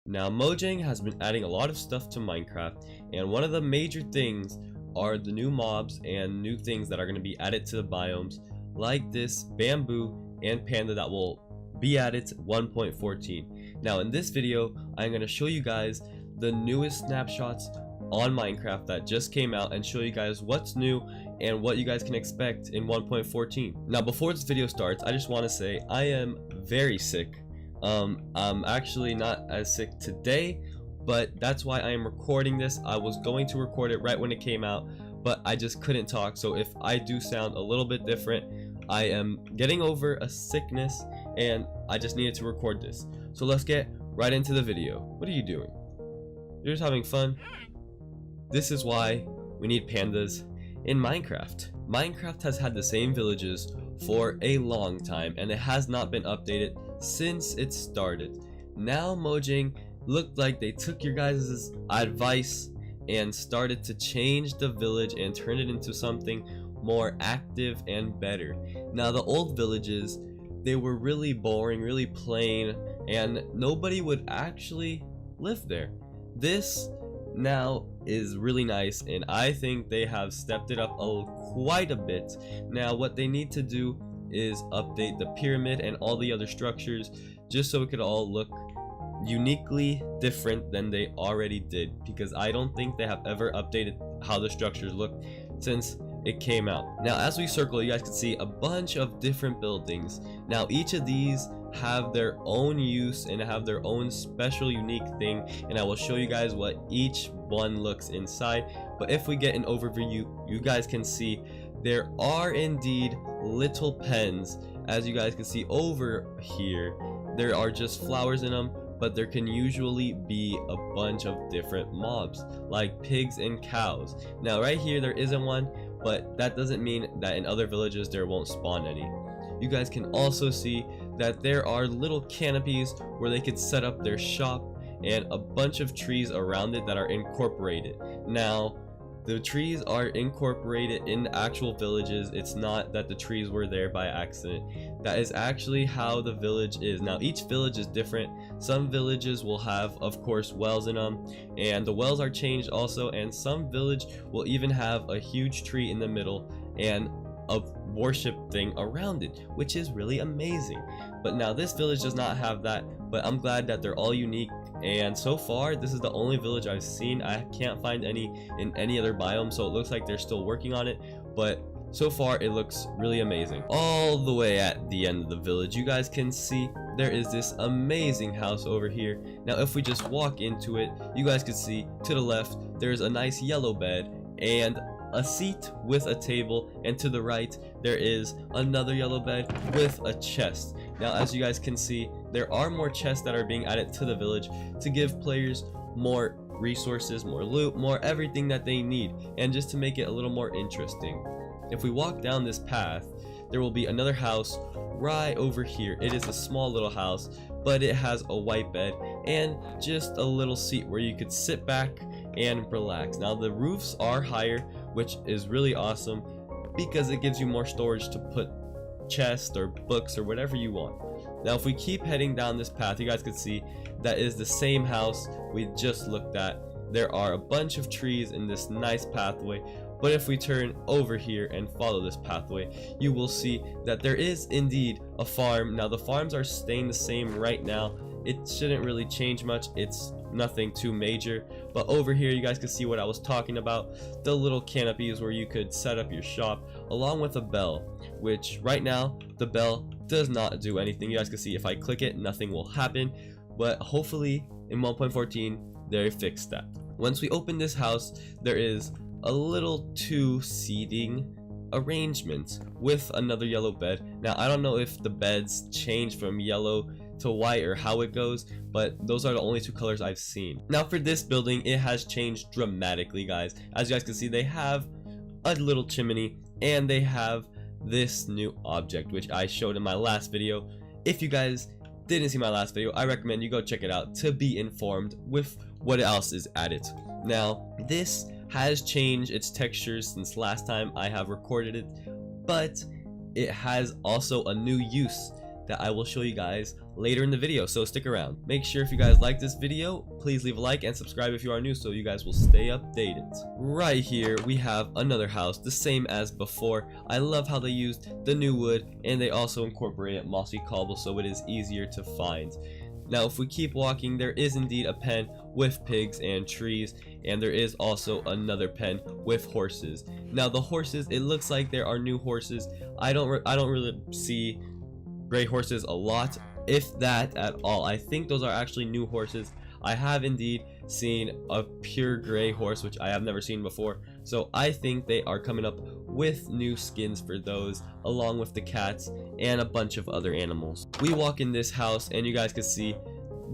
Now, Mojang has been adding a lot of stuff to Minecraft, and one of the major things are the new mobs and new things that are going to be added to the biomes, like this bamboo and panda that will be added to 1.14. Now, in this video, I'm going to show you guys the newest snapshots on Minecraft that just came out and show you guys what's new and what you guys can expect in 1.14. Now, before this video starts, I just want to say I am very sick. I'm actually not as sick today, but that's why I am recording this. I was going to record it right when it came out, but I just couldn't talk. So if I do sound a little bit different, I am getting over a sickness and I just needed to record this. So let's get right into the video. What are you doing? You're just having fun? This is why we need pandas in Minecraft. Minecraft has had the same villages for a long time and it has not been updated since it started. Now Mojang looked like they took your guys' advice and started to change the village and turn it into something more active and better. Now, the old villages, they were really boring, really plain, and nobody would actually live there. This now is really nice, and I think they have stepped it up quite a bit. Now, what they need to do is update the pyramid and all the other structures just so it could all look uniquely different than they already did, because I don't think they have ever updated how the structures look since it came out. Now, as we circle, you guys can see a bunch of different buildings. Now, each of these have their own use and have their own special unique thing, and I will show you guys what each one looks inside. But if we get an overview, you guys can see there are indeed little pens. As you guys can see over here, there are just flowers in them, but there can usually be a bunch of different mobs like pigs and cows. Now right here there isn't one, but that doesn't mean that in other villages there won't spawn any. You guys can also see that there are little canopies where they could set up their shop and a bunch of trees around it that are incorporated. Now, the trees are incorporated in actual villages. It's not that the trees were there by accident. That is actually how the village is. Now, each village is different. Some villages will have, of course, wells in them, and the wells are changed also, and some village will even have a huge tree in the middle and a worship thing around it, which is really amazing. But now this village does not have that, but I'm glad that they're all unique. And so far, this is the only village I've seen. I can't find any in any other biome, so it looks like they're still working on it, but so far it looks really amazing. All the way at the end of the village, you guys can see there is this amazing house over here. Now if we just walk into it, you guys can see to the left there's a nice yellow bed and a seat with a table, and to the right there is another yellow bed with a chest. Now, as you guys can see, there are more chests that are being added to the village to give players more resources, more loot, more everything that they need, and just to make it a little more interesting. If we walk down this path, there will be another house right over here. It is a small little house, but it has a white bed and just a little seat where you could sit back and relax. Now, the roofs are higher, which is really awesome because it gives you more storage to put chests or books or whatever you want. Now, if we keep heading down this path, you guys can see that is the same house we just looked at. There are a bunch of trees in this nice pathway, but if we turn over here and follow this pathway, you will see that there is indeed a farm. Now, the farms are staying the same right now. It shouldn't really change much. It's nothing too major, but over here you guys can see what I was talking about, the little canopies where you could set up your shop along with a bell, which right now the bell does not do anything. You guys can see if I click it, nothing will happen, but hopefully in 1.14 they fixed that. Once we open this house, there is a little two seating arrangement with another yellow bed. Now, I don't know if the beds change from yellow to white or how it goes, but those are the only two colors I've seen. Now, for this building, it has changed dramatically, guys. As you guys can see, they have a little chimney and they have this new object which I showed in my last video. If you guys didn't see my last video, I recommend you go check it out to be informed with what else is added. Now, this has changed its textures since last time I have recorded it, but it has also a new use that I will show you guys later in the video, so stick around. Make sure if you guys like this video, please leave a like and subscribe if you are new so you guys will stay updated. Right here we have another house, the same as before. I love how they used the new wood and they also incorporated mossy cobble so it is easier to find. Now if we keep walking, there is indeed a pen with pigs and trees, and there is also another pen with horses. Now the horses, it looks like there are new horses. I don't really see gray horses a lot, if that at all. I think those are actually new horses. I have indeed seen a pure gray horse, which I have never seen before, so I think they are coming up with new skins for those, along with the cats and a bunch of other animals. We walk in this house and you guys can see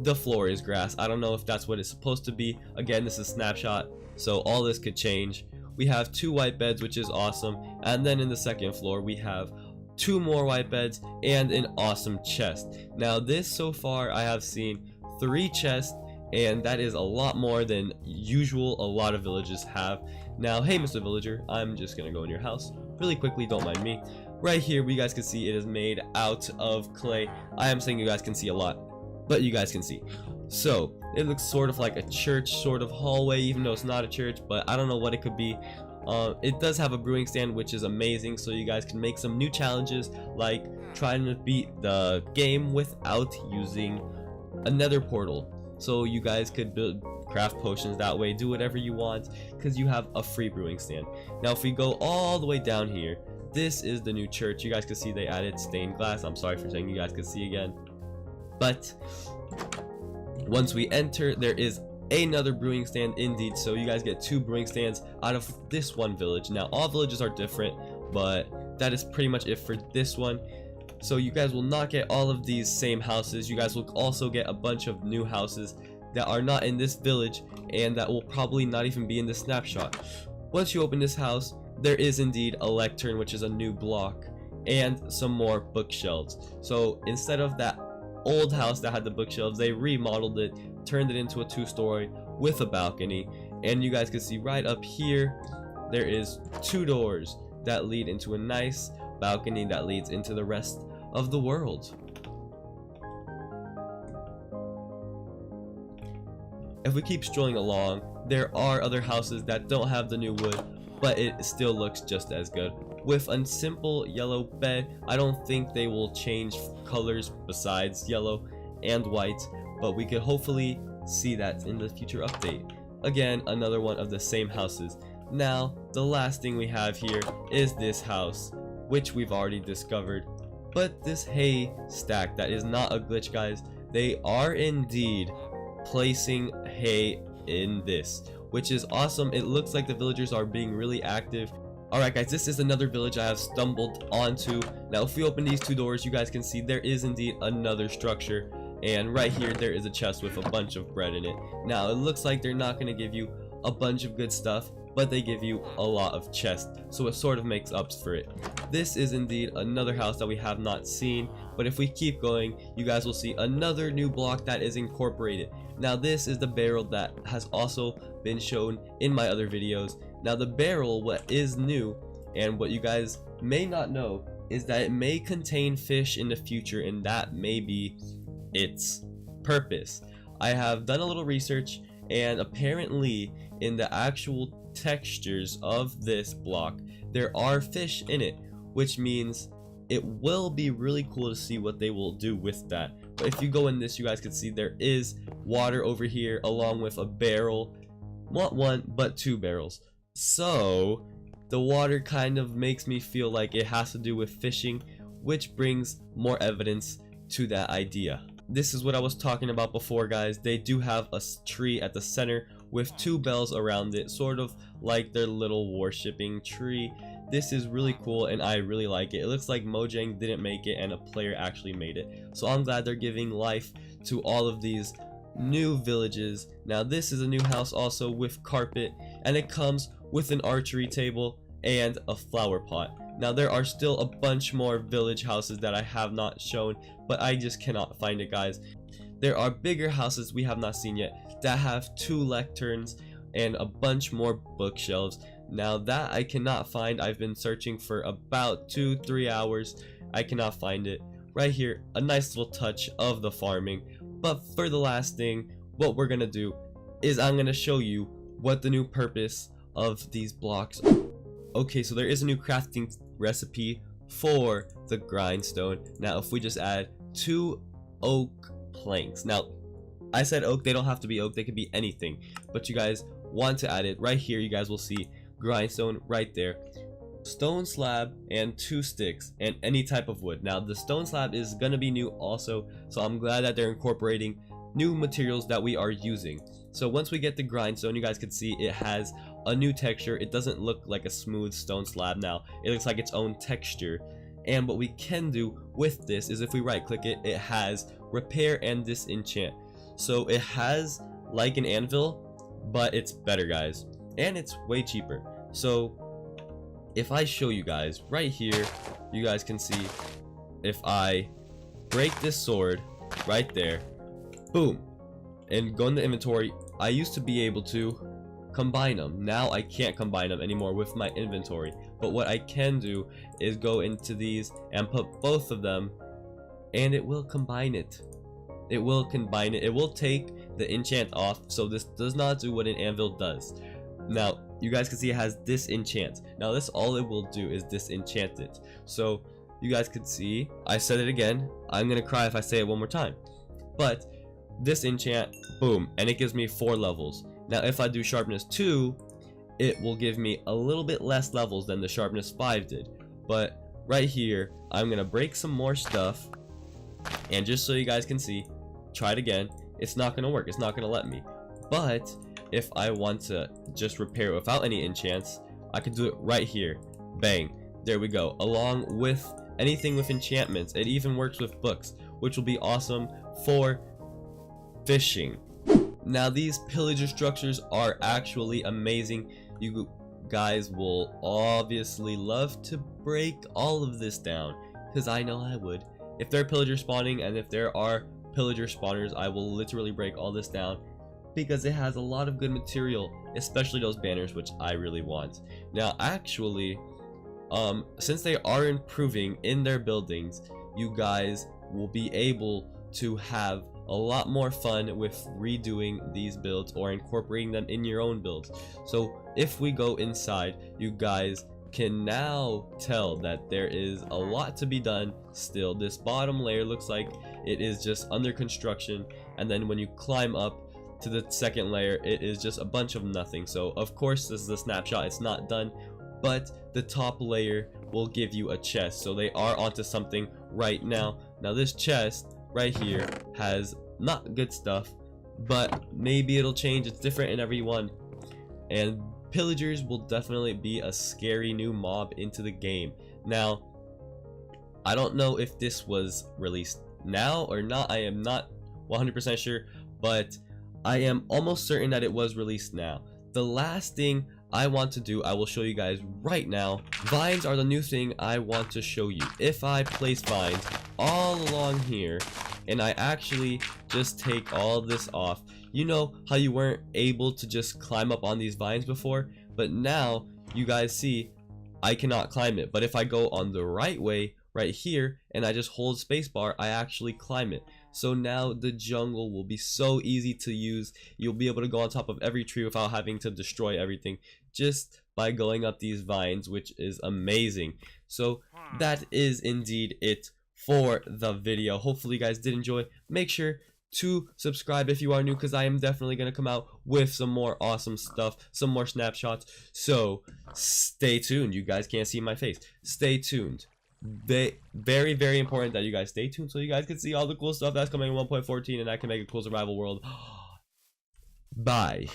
the floor is grass. I don't know if that's what it's supposed to be. Again, this is Snapshot, so all this could change. We have 2 white beds, which is awesome, and then in the second floor we have 2 more white beds and an awesome chest. Now this, so far I have seen 3 chests, and that is a lot more than usual a lot of villages have. Now, hey Mr. Villager, I'm just gonna go in your house really quickly, don't mind me. Right here you guys can see it is made out of clay. I am saying you guys can see a lot, but you guys can see. So it looks sort of like a church sort of hallway, even though it's not a church, but I don't know what it could be. It does have a brewing stand, which is amazing, so you guys can make some new challenges, like trying to beat the game without using a nether portal. So you guys could craft potions that way, do whatever you want, because you have a free brewing stand. Now if we go all the way down here, this is the new church. You guys can see they added stained glass. I'm sorry for saying you guys can see again, but once we enter, there is another brewing stand indeed, so you guys get 2 brewing stands out of this one village. Now all villages are different, but that is pretty much it for this one. So you guys will not get all of these same houses. You guys will also get a bunch of new houses that are not in this village and that will probably not even be in the snapshot. Once you open this house, there is indeed a lectern, which is a new block, and some more bookshelves. So instead of that old house that had the bookshelves, they remodeled it, turned it into a 2-story with a balcony, and you guys can see right up here there is 2 doors that lead into a nice balcony that leads into the rest of the world. If we keep strolling along, there are other houses that don't have the new wood, but it still looks just as good. With a simple yellow bed, I don't think they will change colors besides yellow and white, but we could hopefully see that in the future update. Again, another one of the same houses. Now, the last thing we have here is this house, which we've already discovered. But this hay stack, that is not a glitch, guys. They are indeed placing hay in this, which is awesome. It looks like the villagers are being really active. Alright guys, this is another village I have stumbled onto. Now if we open these 2 doors, you guys can see there is indeed another structure, and right here there is a chest with a bunch of bread in it. Now it looks like they're not going to give you a bunch of good stuff, but they give you a lot of chests, so it sort of makes up for it. This is indeed another house that we have not seen, but if we keep going, you guys will see another new block that is incorporated. Now this is the barrel that has also been shown in my other videos. Now the barrel, what is new and what you guys may not know, is that it may contain fish in the future, and that may be its purpose. I have done a little research, and apparently in the actual textures of this block there are fish in it, which means it will be really cool to see what they will do with that. But if you go in this, you guys can see there is water over here along with a barrel, not 1 but 2 barrels. So the water kind of makes me feel like it has to do with fishing, which brings more evidence to that idea. This is what I was talking about before, guys. They do have a tree at the center with 2 bells around it, sort of like their little worshipping tree. This is really cool and I really like it. It looks like Mojang didn't make it and a player actually made it, so I'm glad they're giving life to all of these new villages. Now this is a new house also with carpet, and it comes with an archery table and a flower pot. Now there are still a bunch more village houses that I have not shown, but I just cannot find it, guys. There are bigger houses we have not seen yet that have 2 lecterns and a bunch more bookshelves. Now that I cannot find. I've been searching for about 2-3 hours. I cannot find it, right here, a nice little touch of the farming. But for the last thing, what we're gonna do is I'm gonna show you what the new purpose of these blocks are. Okay, so there is a new crafting recipe for the grindstone. Now if we just add 2 oak planks, now I said oak, they don't have to be oak, they could be anything, but you guys want to add it right here. You guys will see grindstone right there, stone slab, and 2 sticks, and any type of wood. Now the stone slab is gonna be new also, so I'm glad that they're incorporating new materials that we are using. So once we get the grindstone, you guys can see it has a new texture. It doesn't look like a smooth stone slab now, it looks like its own texture. And what we can do with this is if we right click it, it has repair and disenchant. So it has like an anvil, but it's better, guys, and it's way cheaper. So if I show you guys right here, you guys can see if I break this sword right there, boom, and go in the inventory, I used to be able to combine them. Now I can't combine them anymore with my inventory, but what I can do is go into these and put both of them, and it will combine it. It will combine it. It will take the enchant off, so this does not do what an anvil does. Now you guys can see it has disenchant. Now this, all it will do is disenchant it. So you guys can see, I said it again, I'm gonna cry if I say it one more time, but disenchant, boom, and it gives me 4 levels. Now if I do sharpness 2, it will give me a little bit less levels than the sharpness 5 did. But right here, I'm gonna break some more stuff, and just so you guys can see, try it again, it's not gonna work, it's not gonna let me. But if I want to just repair it without any enchants, I can do it right here, bang, there we go, along with anything with enchantments. It even works with books, which will be awesome for fishing. Now these pillager structures are actually amazing. You guys will obviously love to break all of this down, because I know I would. If they're pillager spawning, and if there are pillager spawners, I will literally break all this down, because it has a lot of good material, especially those banners, which I really want. Now actually, since they are improving in their buildings, you guys will be able to have a lot more fun with redoing these builds or incorporating them in your own builds. So if we go inside, you guys can now tell that there is a lot to be done still. This bottom layer looks like it is just under construction, and then when you climb up to the second layer, it is just a bunch of nothing. So of course this is a snapshot, it's not done, but the top layer will give you a chest, so they are onto something right now. Now this chest right here has not good stuff, but maybe it'll change. It's different in every one, and pillagers will definitely be a scary new mob into the game. Now I don't know if this was released now or not, I am not 100% sure, but I am almost certain that it was released now. The last thing I want to do, I will show you guys right now. Vines are the new thing I want to show you. If I place vines all along here, and I actually just take all this off, you know how you weren't able to just climb up on these vines before, but now you guys see I cannot climb it. But if I go on the right way right here and I just hold spacebar, I actually climb it. So now the jungle will be so easy to use. You'll be able to go on top of every tree without having to destroy everything, just by going up these vines, which is amazing. So that is indeed it for the video. Hopefully you guys did enjoy. Make sure to subscribe if you are new, because I am definitely going to come out with some more awesome stuff, some more snapshots. So stay tuned. You guys can't see my face. Stay tuned. Very, very important that you guys stay tuned so you guys can see all the cool stuff that's coming in 1.14, and I can make a cool survival world. Bye.